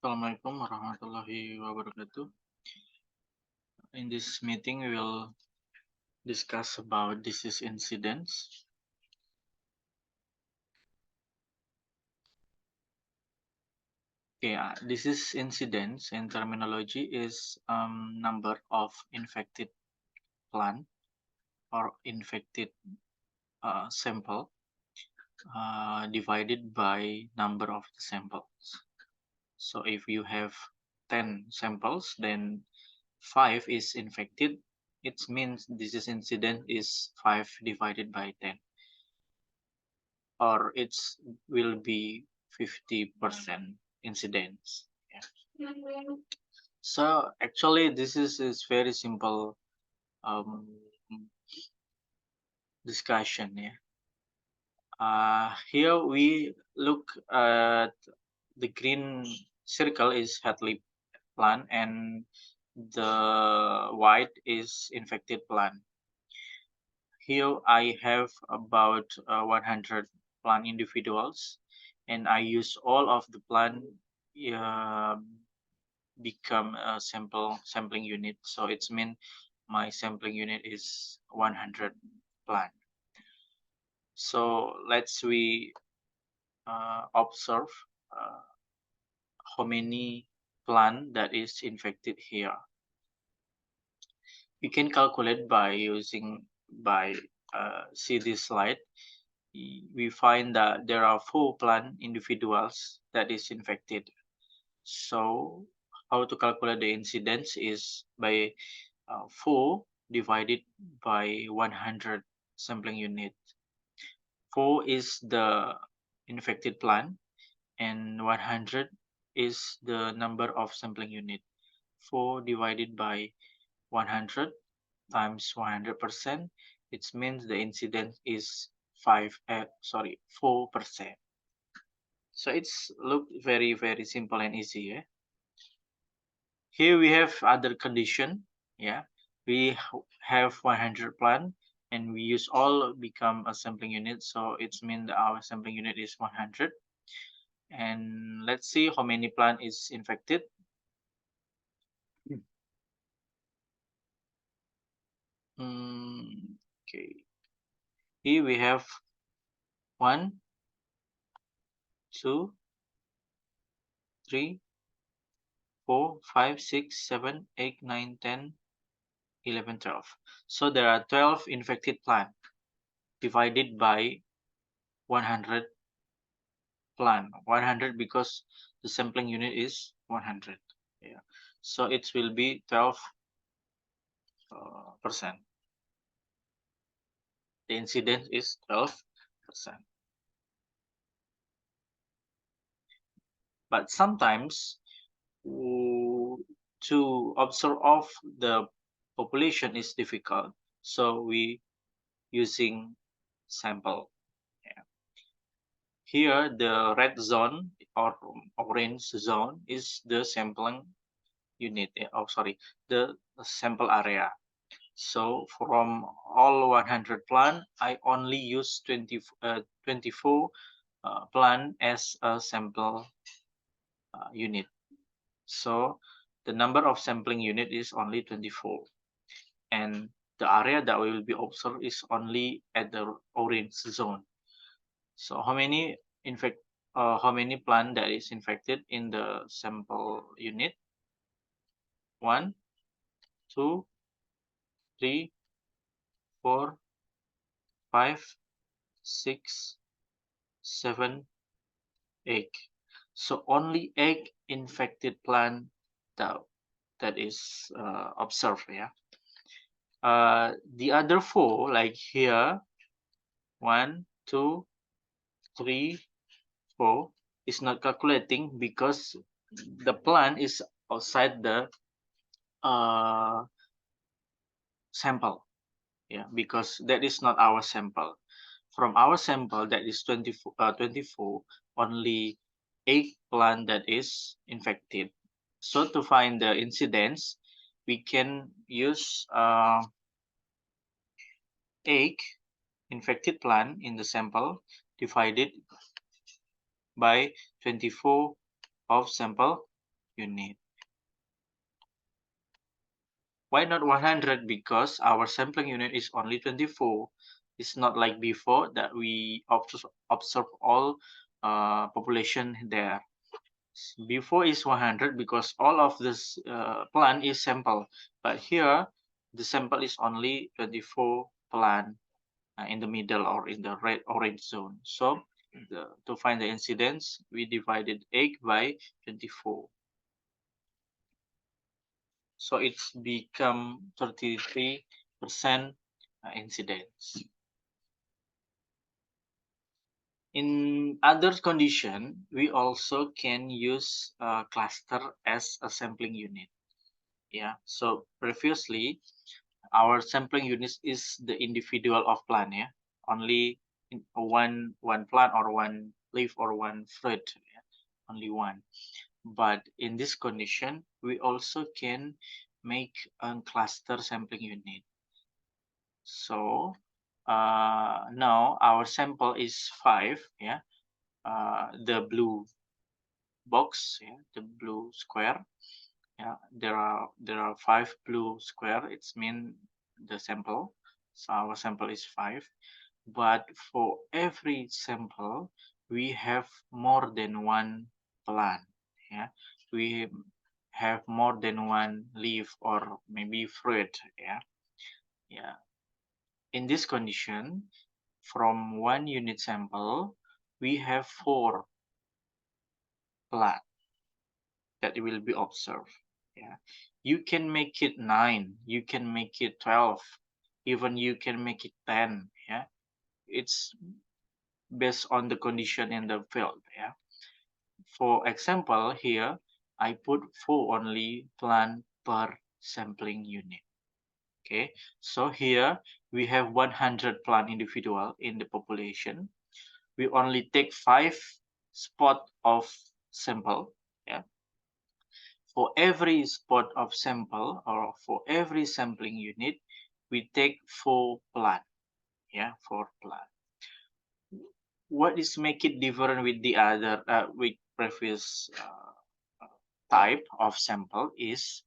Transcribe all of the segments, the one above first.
Assalamualaikum warahmatullahi wabarakatuh. In this meeting, we will discuss about disease incidence. Disease incidence in terminology is number of infected plant or infected sample divided by number of the samples. So if you have 10 samples, then 5 is infected. It means disease incidence is 5 divided by 10. Or it will be 50% incidence. Yeah. So actually, this is very simple discussion. Yeah. Here we look at the green circle is headlip plant and the white is infected plant. Here I have about 100 plant individuals, and I use all of the plant become a sampling unit. So it's mean my sampling unit is 100 plant. So let's we observe how many plant that is infected here. You can calculate by using see this slide. We find that there are 4 plant individuals that is infected. So how to calculate the incidence is by 4 divided by 100 sampling unit. 4 is the infected plant and 100 is the number of sampling unit. 4 divided by 100 times 100%, it means the incidence is 4%. So it's look very simple and easy. Yeah? Here we have other condition. Yeah, we have 100 plant and we use all become a sampling unit, so it means our sampling unit is 100. And let's see how many plant is infected. Okay, here we have 1, 2, 3, 4, 5, 6, 7, 8, 9, 10, 11, 12. So there are 12 infected plant divided by 100 plant. 100 because the sampling unit is 100. Yeah. So it will be 12%. The incidence is 12%. But sometimes to observe the population is difficult, so we using sample. Yeah. Here the red zone or orange zone is the sampling unit. The sample area. So from all 100 plant, I only use 24 plant as a sample unit. So the number of sampling unit is only 24, and the area that will be observed is only at the orange zone. So how many plant that is infected in the sample unit? 1, 2, 3, 4, 5, 6, 7, 8. So only 8 infected plant that is observed. Yeah. The other 4, like here, 1, 2, 3, 4, is not calculating because the plant is outside the sample. Yeah, because that is not our sample. From our sample that is 24, only 8 plant that is infected. So to find the incidence, we can use 8 infected plant in the sample divided by 24 of sample unit. Why not 100? Because our sampling unit is only 24. It's not like before that we observe all population there. Before is 100 because all of this plant is sample, but here the sample is only 24 plant in the middle or in the red orange zone. So to find the incidence, we divided 8 by 24. So it's become 33% incidence. In other condition, we also can use a cluster as a sampling unit. Yeah, so previously our sampling unit is the individual of plant. Yeah, only in one plant or one leaf or one fruit. Yeah? Only one. But in this condition, we also can make a cluster sampling unit. So now our sample is 5. Yeah, the blue box. Yeah, the blue square. Yeah, there are 5 blue square. It's mean the sample. So our sample is 5. But for every sample, we have more than one plant. Yeah, we have more than one leaf or maybe fruit. Yeah, yeah. In this condition, from one unit sample, we have 4 plants that will be observed. Yeah, you can make it 9, you can make it 12, even you can make it 10. Yeah, it's based on the condition in the field. Yeah, for example, here I put 4 only plant per sampling unit. Okay, so here we have 100 plant individual in the population. We only take 5 spot of sample. Yeah, for every spot of sample or for every sampling unit, we take 4 plant. Yeah, 4 plant. What is make it different with the other with previous type of sample is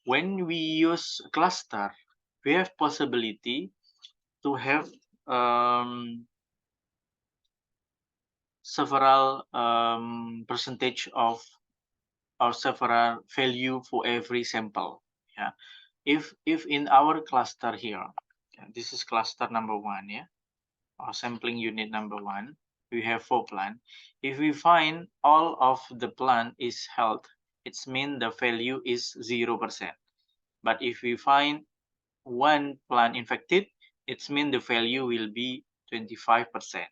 when we use cluster, we have possibility to have several percentage of or several value for every sample. Yeah, if in our cluster here, yeah, this is cluster number 1. Yeah, or sampling unit number 1, we have 4 plant. If we find all of the plant is health, it's mean the value is 0%. But if we find one plant infected, it's mean the value will be 25%.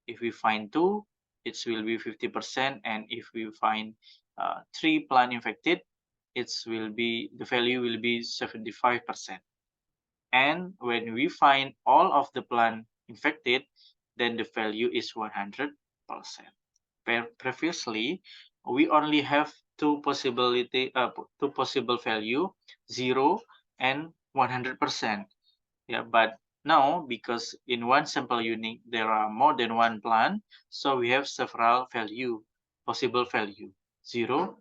If we find 2, it will be 50%, and if we find 3 plant infected, the value will be 75%. And when we find all of the plant infected, then the value is 100%. Previously, we only have two possible value, 0 and 100%. Yeah, but now because in one sample unit there are more than one plant, so we have several possible value, 0,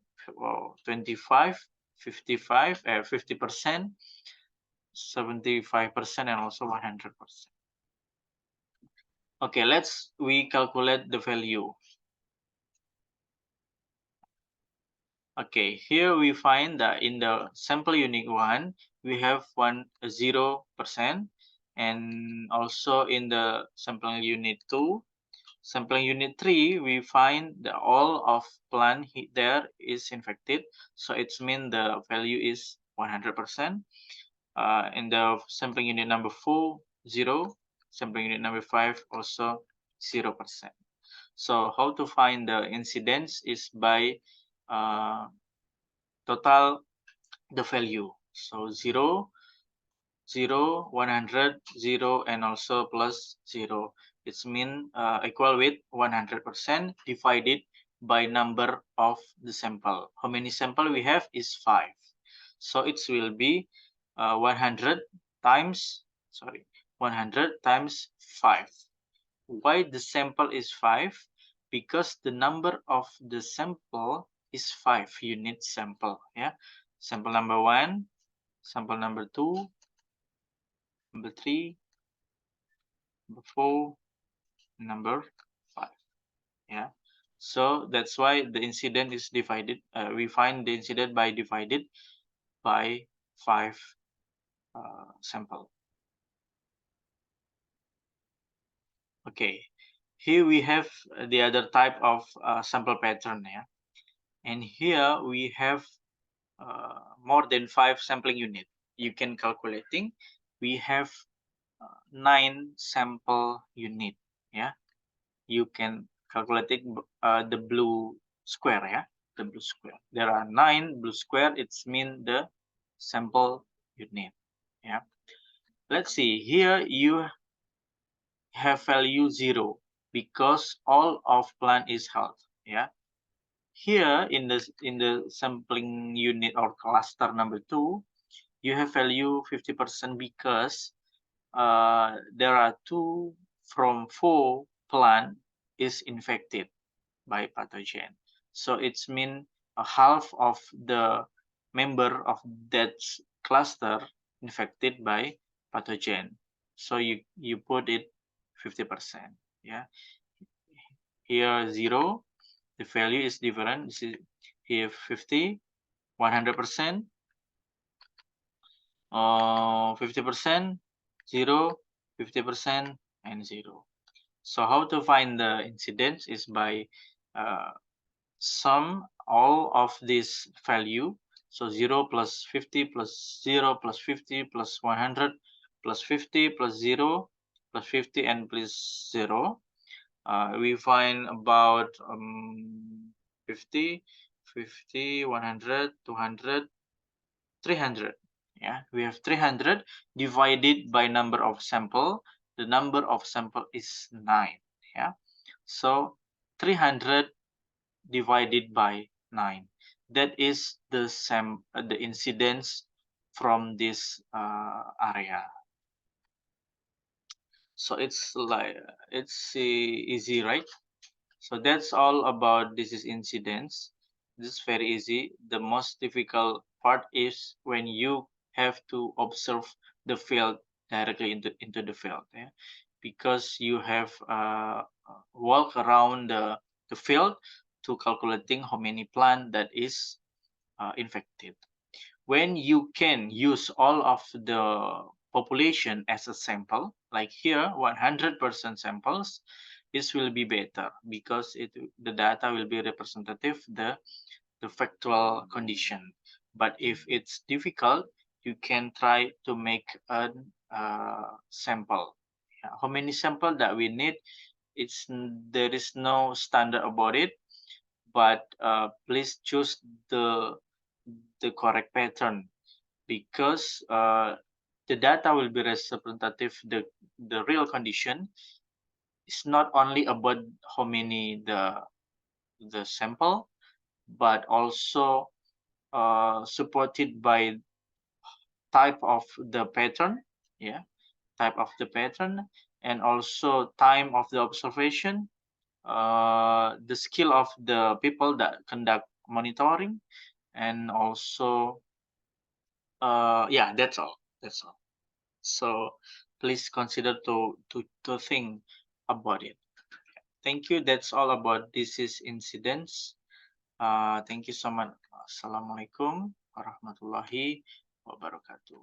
25, 55, 50%, 75%, and also 100%. Okay, we calculate the value. Okay, here we find that in the sample unit 1, we have 0%, and also in the sampling unit 2, sampling unit 3, we find that all of plant there is infected, so it's mean the value is 100%. In the sampling unit number 4, 0. Sampling unit number 5 also 0%. So how to find the incidence is by total the value. So 0, 0, 100, 0, and also plus 0. It's mean equal with 100% divided by number of the sample. How many sample we have is 5. So it will be 100 times 100 times 5. Why the sample is 5? Because the number of the sample is 5 unit sample. Yeah, sample number 1, sample number 2, number 3, number 4, number 5. Yeah, so that's why the incident is divided. We find the incident by divided by 5 sample. Okay, here we have the other type of sample pattern. Yeah, and here we have more than 5 sampling unit. You can calculating. We have 9 sample unit. Yeah, you can calculating the blue square. Yeah, the blue square. There are 9 blue square. It's mean the sample unit. Yeah, let's see here. You have value 0 because all of plant is health. Yeah, here in the sampling unit or cluster number 2, you have value 50% because there are 2 from 4 plant is infected by pathogen. So it's mean a half of the member of that cluster infected by pathogen. So you put it 50%. Yeah, here 0, the value is different. This is here 50, 100%, 50%, 0, 50%, and 0. So how to find the incidence is by sum all of this value. So 0 plus 50 plus 0 plus 50 plus 100 plus 50 plus 0 plus 50 and plus 0. We find about 50, 50, 100, 200, 300. Yeah, we have 300 divided by number of sample. The number of sample is 9. Yeah, so 300 divided by 9. That is the incidence from this area. So it's like it's easy, right? So that's all about this is incidence. This is very easy. The most difficult part is when you have to observe the field directly into the field, yeah? Because you have walk around the field to calculating how many plant that is infected. When you can use all of the population as a sample, like here 100% samples, this will be better because the data will be representative the factual condition. But if it's difficult, you can try to make a sample. Yeah, how many sample that we need? There is no standard about it, but please choose the correct pattern because the data will be representative the real condition. It's not only about how many the sample, but also supported by type of the pattern. Yeah, type of the pattern, and also time of the observation, the skill of the people that conduct monitoring, and also yeah, that's all. So please consider to think about it. Thank you. That's all about disease incidents. Thank you so much. Assalamualaikum warahmatullahi wabarakatuh.